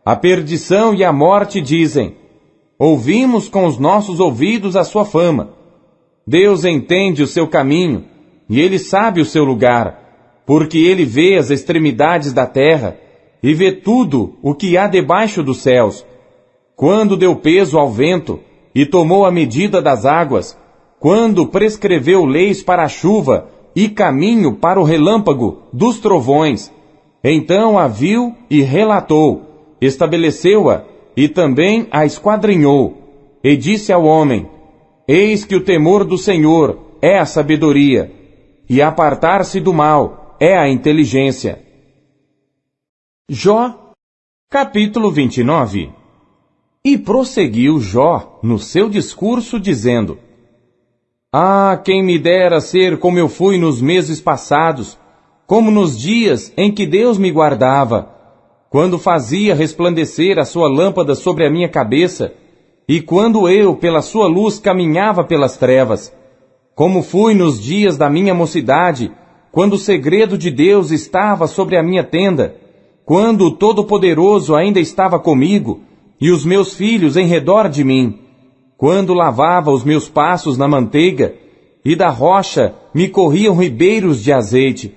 A perdição e a morte dizem: ouvimos com os nossos ouvidos a sua fama. Deus entende o seu caminho, e ele sabe o seu lugar, porque ele vê as extremidades da terra, e vê tudo o que há debaixo dos céus. Quando deu peso ao vento, e tomou a medida das águas, quando prescreveu leis para a chuva, e caminho para o relâmpago dos trovões, então a viu e relatou, estabeleceu-a, e também a esquadrinhou, e disse ao homem: eis que o temor do Senhor é a sabedoria, e apartar-se do mal é a inteligência. Jó, capítulo 29. E prosseguiu Jó no seu discurso, dizendo: ah, quem me dera ser como eu fui nos meses passados, como nos dias em que Deus me guardava, quando fazia resplandecer a sua lâmpada sobre a minha cabeça, e quando eu, pela sua luz, caminhava pelas trevas. Como fui nos dias da minha mocidade, quando o segredo de Deus estava sobre a minha tenda, quando o Todo-Poderoso ainda estava comigo, e os meus filhos em redor de mim, quando lavava os meus passos na manteiga, e da rocha me corriam ribeiros de azeite,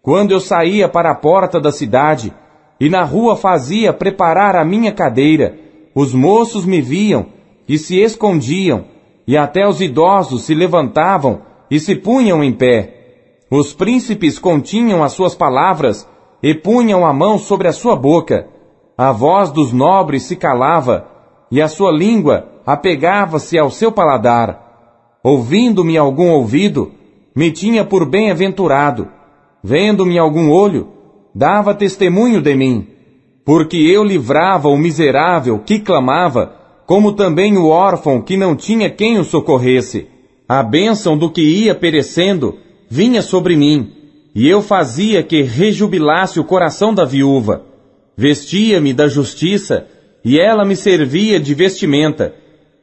quando eu saía para a porta da cidade, e na rua fazia preparar a minha cadeira, os moços me viam e se escondiam, e até os idosos se levantavam e se punham em pé. Os príncipes continham as suas palavras e punham a mão sobre a sua boca. A voz dos nobres se calava, e a sua língua apegava-se ao seu paladar. Ouvindo-me algum ouvido, me tinha por bem-aventurado. Vendo-me algum olho, dava testemunho de mim. Porque eu livrava o miserável que clamava, como também o órfão que não tinha quem o socorresse. A bênção do que ia perecendo vinha sobre mim, e eu fazia que rejubilasse o coração da viúva. Vestia-me da justiça, e ela me servia de vestimenta.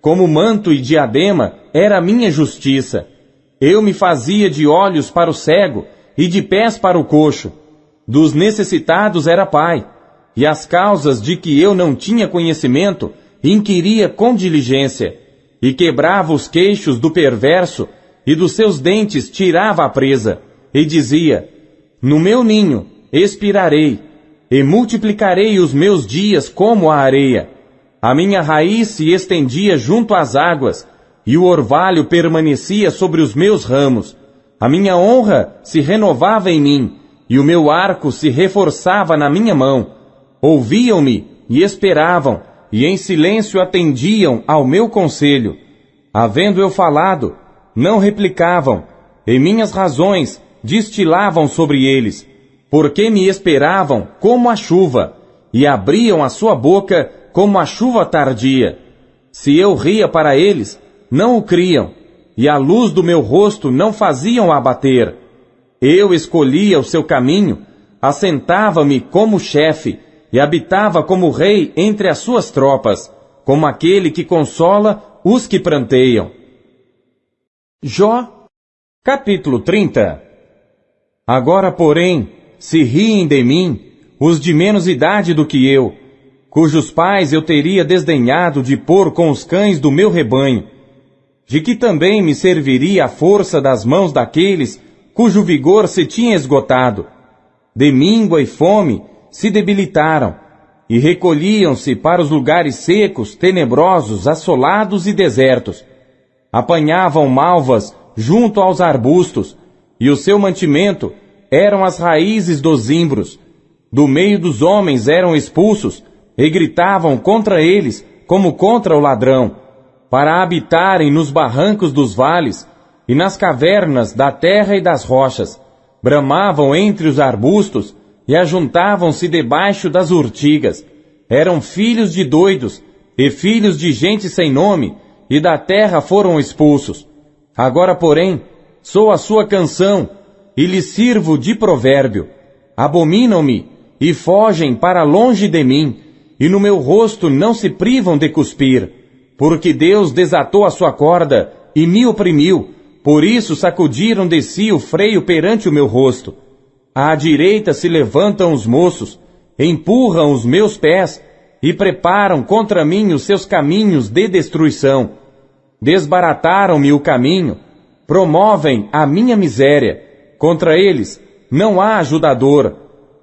Como manto e diadema era a minha justiça. Eu me fazia de olhos para o cego e de pés para o coxo. Dos necessitados era pai, e as causas de que eu não tinha conhecimento inquiria com diligência, e quebrava os queixos do perverso, e dos seus dentes tirava a presa, e dizia: no meu ninho expirarei, e multiplicarei os meus dias como a areia. A minha raiz se estendia junto às águas, e o orvalho permanecia sobre os meus ramos. A minha honra se renovava em mim, e o meu arco se reforçava na minha mão. Ouviam-me e esperavam, e em silêncio atendiam ao meu conselho. Havendo eu falado, não replicavam, e minhas razões destilavam sobre eles, porque me esperavam como a chuva, e abriam a sua boca como a chuva tardia. Se eu ria para eles, não o criam, e a luz do meu rosto não faziam abater. Eu escolhia o seu caminho, assentava-me como chefe, e habitava como rei entre as suas tropas, como aquele que consola os que pranteiam. Jó, capítulo 30. Agora, porém, se riem de mim os de menos idade do que eu, cujos pais eu teria desdenhado de pôr com os cães do meu rebanho, de que também me serviria a força das mãos daqueles cujo vigor se tinha esgotado. De míngua e fome se debilitaram, e recolhiam-se para os lugares secos, tenebrosos, assolados e desertos. Apanhavam malvas junto aos arbustos, e o seu mantimento eram as raízes dos zimbros. Do meio dos homens eram expulsos, e gritavam contra eles como contra o ladrão, para habitarem nos barrancos dos vales, e nas cavernas da terra e das rochas. Bramavam entre os arbustos, e ajuntavam-se debaixo das urtigas. Eram filhos de doidos, e filhos de gente sem nome, e da terra foram expulsos. Agora, porém, sou a sua canção, e lhes sirvo de provérbio. Abominam-me, e fogem para longe de mim, e no meu rosto não se privam de cuspir, porque Deus desatou a sua corda, e me oprimiu, por isso sacudiram de si o freio perante o meu rosto. À direita se levantam os moços, empurram os meus pés, e preparam contra mim os seus caminhos de destruição. Desbarataram-me o caminho, promovem a minha miséria. Contra eles não há ajudador.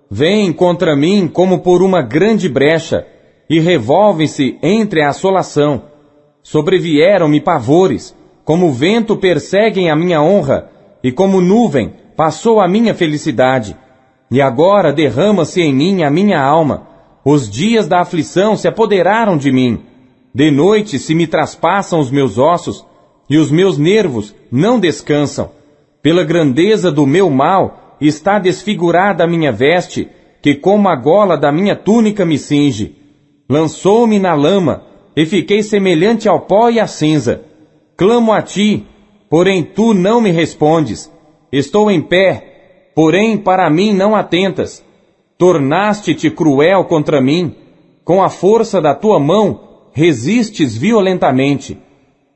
Vêm contra mim como por uma grande brecha, e revolvem-se entre a assolação. Sobrevieram-me pavores, como vento perseguem a minha honra, e como nuvem passou a minha felicidade. E agora derrama-se em mim a minha alma. Os dias da aflição se apoderaram de mim. De noite se me traspassam os meus ossos, e os meus nervos não descansam. Pela grandeza do meu mal está desfigurada a minha veste, que como a gola da minha túnica me cinge. Lançou-me na lama, e fiquei semelhante ao pó e à cinza. Clamo a ti, porém tu não me respondes. Estou em pé, porém para mim não atentas. Tornaste-te cruel contra mim. Com a força da tua mão, resistes violentamente.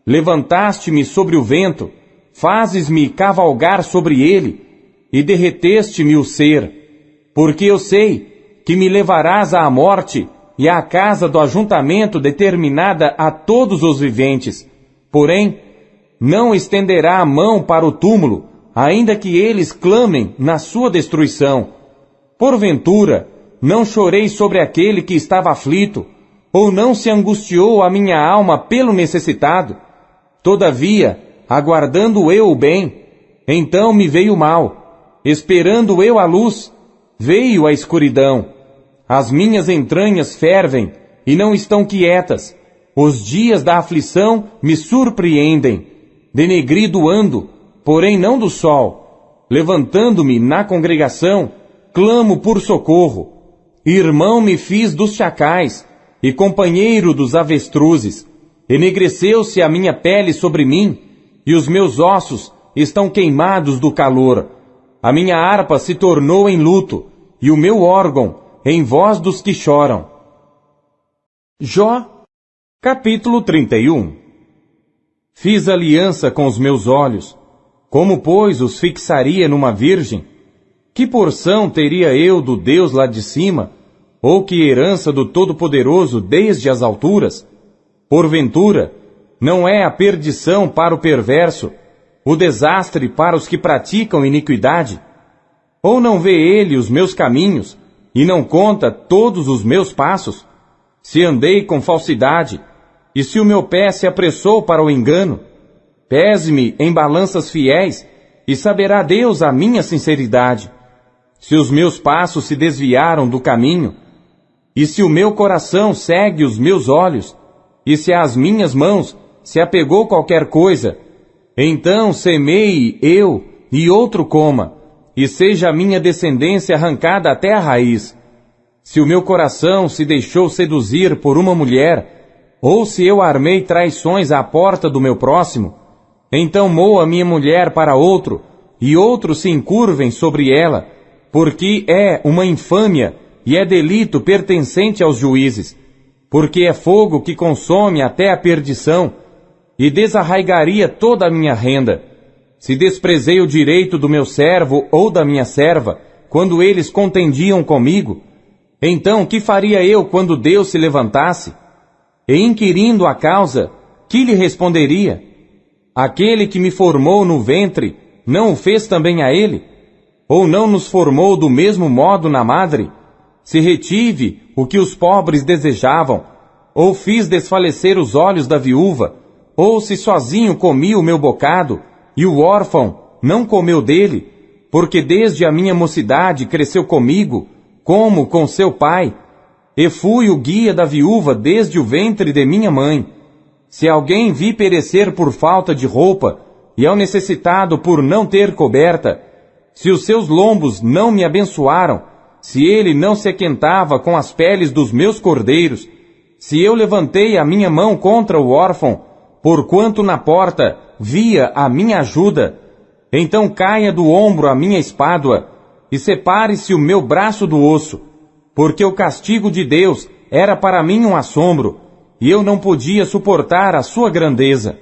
Levantaste-me sobre o vento, fazes-me cavalgar sobre ele, e derreteste-me o ser. Porque eu sei que me levarás à morte e à casa do ajuntamento determinada a todos os viventes. Porém, não estenderá a mão para o túmulo, ainda que eles clamem na sua destruição. Porventura, não chorei sobre aquele que estava aflito, ou não se angustiou a minha alma pelo necessitado? Todavia, aguardando eu o bem, então me veio o mal. Esperando eu a luz, veio a escuridão. As minhas entranhas fervem e não estão quietas. Os dias da aflição me surpreendem. Denegrido ando, porém não do sol. Levantando-me na congregação, clamo por socorro. Irmão me fiz dos chacais e companheiro dos avestruzes. Enegreceu-se a minha pele sobre mim, e os meus ossos estão queimados do calor. A minha harpa se tornou em luto, e o meu órgão em voz dos que choram. Jó, capítulo 31. Fiz aliança com os meus olhos. Como, pois, os fixaria numa virgem? Que porção teria eu do Deus lá de cima? Ou que herança do Todo-Poderoso desde as alturas? Porventura, não é a perdição para o perverso, o desastre para os que praticam iniquidade? Ou não vê ele os meus caminhos, e não conta todos os meus passos? Se andei com falsidade, e se o meu pé se apressou para o engano, pese-me em balanças fiéis, e saberá Deus a minha sinceridade. Se os meus passos se desviaram do caminho, e se o meu coração segue os meus olhos, e se às minhas mãos se apegou qualquer coisa, então semeie eu e outro coma, e seja a minha descendência arrancada até a raiz. Se o meu coração se deixou seduzir por uma mulher, ou se eu armei traições à porta do meu próximo, então moa minha mulher para outro, e outros se encurvem sobre ela, porque é uma infâmia e é delito pertencente aos juízes, porque é fogo que consome até a perdição, e desarraigaria toda a minha renda. Se desprezei o direito do meu servo ou da minha serva, quando eles contendiam comigo, então que faria eu quando Deus se levantasse? E inquirindo a causa, que lhe responderia? Aquele que me formou no ventre, não o fez também a ele? Ou não nos formou do mesmo modo na madre? Se retive o que os pobres desejavam, ou fiz desfalecer os olhos da viúva, ou se sozinho comi o meu bocado, e o órfão não comeu dele, porque desde a minha mocidade cresceu comigo, como com seu pai, e fui o guia da viúva desde o ventre de minha mãe. Se alguém vi perecer por falta de roupa, e ao necessitado por não ter coberta, se os seus lombos não me abençoaram, se ele não se aquentava com as peles dos meus cordeiros, se eu levantei a minha mão contra o órfão, porquanto na porta via a minha ajuda, então caia do ombro a minha espádua, e separe-se o meu braço do osso, porque o castigo de Deus era para mim um assombro, e eu não podia suportar a sua grandeza.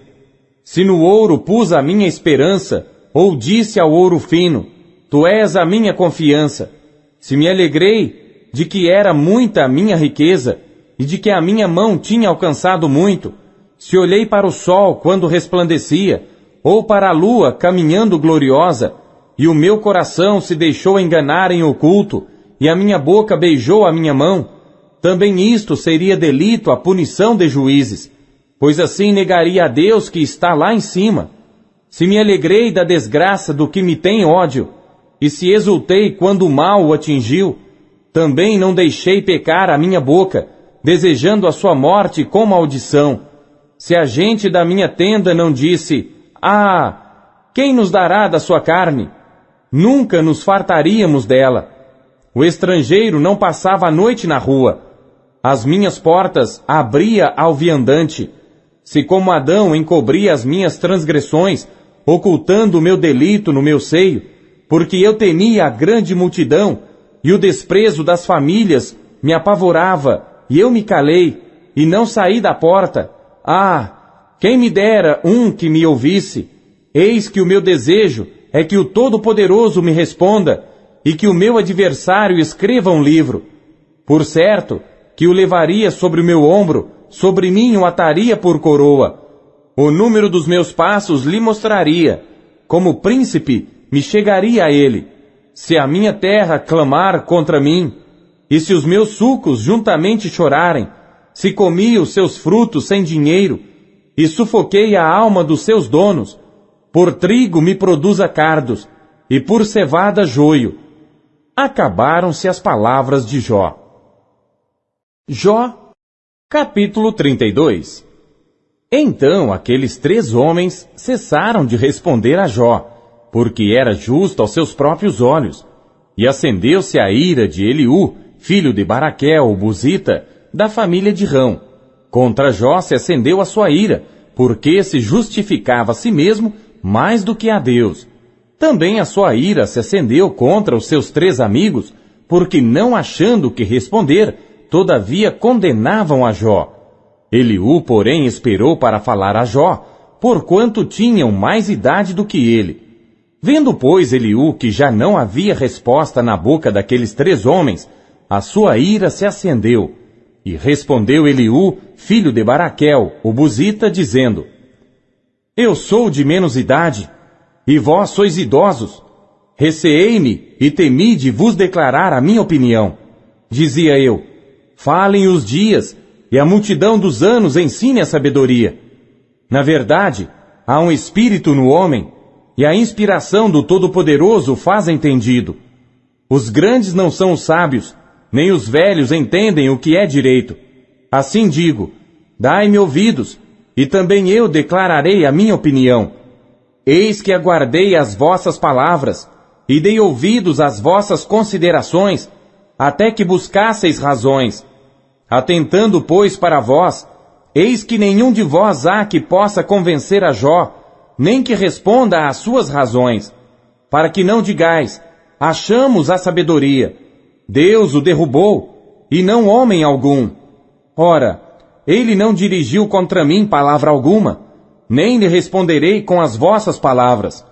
Se no ouro pus a minha esperança, ou disse ao ouro fino, tu és a minha confiança, se me alegrei de que era muita a minha riqueza, e de que a minha mão tinha alcançado muito, se olhei para o sol quando resplandecia, ou para a lua caminhando gloriosa, e o meu coração se deixou enganar em oculto, e a minha boca beijou a minha mão, também isto seria delito à punição de juízes, pois assim negaria a Deus que está lá em cima. Se me alegrei da desgraça do que me tem ódio, e se exultei quando o mal o atingiu, também não deixei pecar a minha boca, desejando a sua morte com maldição. Se a gente da minha tenda não disse, quem nos dará da sua carne? Nunca nos fartaríamos dela. O estrangeiro não passava a noite na rua. As minhas portas abria ao viandante. Se como Adão encobria as minhas transgressões, ocultando o meu delito no meu seio, porque eu temia a grande multidão, e o desprezo das famílias me apavorava, e eu me calei, e não saí da porta. Quem me dera um que me ouvisse. Eis que o meu desejo é que o Todo-Poderoso me responda, e que o meu adversário escreva um livro. Por certo, que o levaria sobre o meu ombro, sobre mim o ataria por coroa. O número dos meus passos lhe mostraria. Como príncipe, me chegaria a ele. Se a minha terra clamar contra mim, e se os meus sucos juntamente chorarem, se comi os seus frutos sem dinheiro, e sufoquei a alma dos seus donos, por trigo me produza cardos, e por cevada joio. Acabaram-se as palavras de Jó. Jó, capítulo 32. Então aqueles 3 homens cessaram de responder a Jó, porque era justo aos seus próprios olhos. E acendeu-se a ira de Eliú, filho de Baraquel, o Buzita, da família de Rão. Contra Jó se acendeu a sua ira, porque se justificava a si mesmo mais do que a Deus. Também a sua ira se acendeu contra os seus 3 amigos, porque não achando que responder, todavia condenavam a Jó. Eliú, porém, esperou para falar a Jó, porquanto tinham mais idade do que ele. Vendo, pois, Eliú que já não havia resposta na boca daqueles 3 homens, a sua ira se acendeu. E respondeu Eliú, filho de Baraquel, o Buzita, dizendo, Eu sou de menos idade, e vós sois idosos. Receei-me e temi de vos declarar a minha opinião. Dizia eu, falem os dias, e a multidão dos anos ensine a sabedoria. Na verdade, há um espírito no homem, e a inspiração do Todo-Poderoso faz entendido. Os grandes não são os sábios, nem os velhos entendem o que é direito. Assim digo, dai-me ouvidos, e também eu declararei a minha opinião. Eis que aguardei as vossas palavras, e dei ouvidos às vossas considerações, até que buscasseis razões. Atentando, pois, para vós, eis que nenhum de vós há que possa convencer a Jó, nem que responda às suas razões, para que não digais, achamos a sabedoria. Deus o derrubou, e não homem algum. Ora, ele não dirigiu contra mim palavra alguma, nem lhe responderei com as vossas palavras.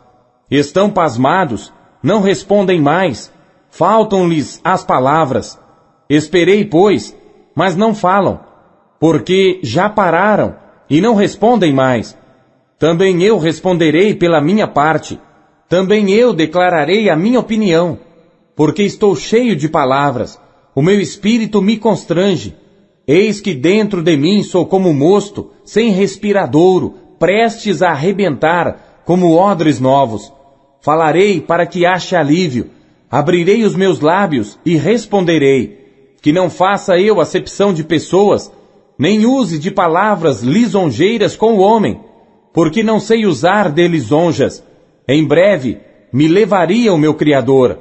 Estão pasmados, não respondem mais, faltam-lhes as palavras. Esperei, pois, mas não falam, porque já pararam e não respondem mais. Também eu responderei pela minha parte, também eu declararei a minha opinião, porque estou cheio de palavras, o meu espírito me constrange. Eis que dentro de mim sou como mosto, sem respiradouro, prestes a arrebentar, como odres novos. Falarei para que ache alívio, abrirei os meus lábios e responderei. Que não faça eu acepção de pessoas, nem use de palavras lisonjeiras com o homem, porque não sei usar de lisonjas. Em breve me levaria o meu Criador.